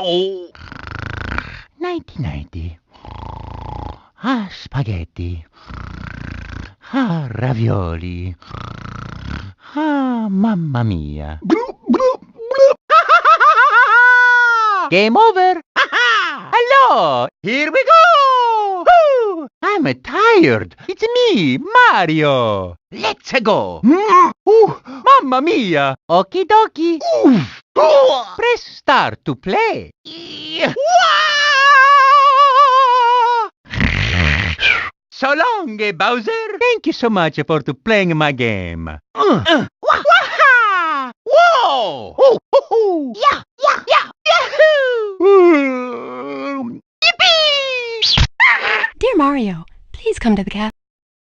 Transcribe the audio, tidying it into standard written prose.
Oh. Nighty nighty. Ah, spaghetti. Ah, ravioli. Ah, mamma mia. Game over. Hello, here we go. Woo! I'm tired. It's me, Mario. Let's go. Mamma mia. Okie dokie. Press start to play. So long, Bowser. Thank you so much for playing my game. Whoa! Yeah! Yahoo! Yippee! Dear Mario, please come to the cafe.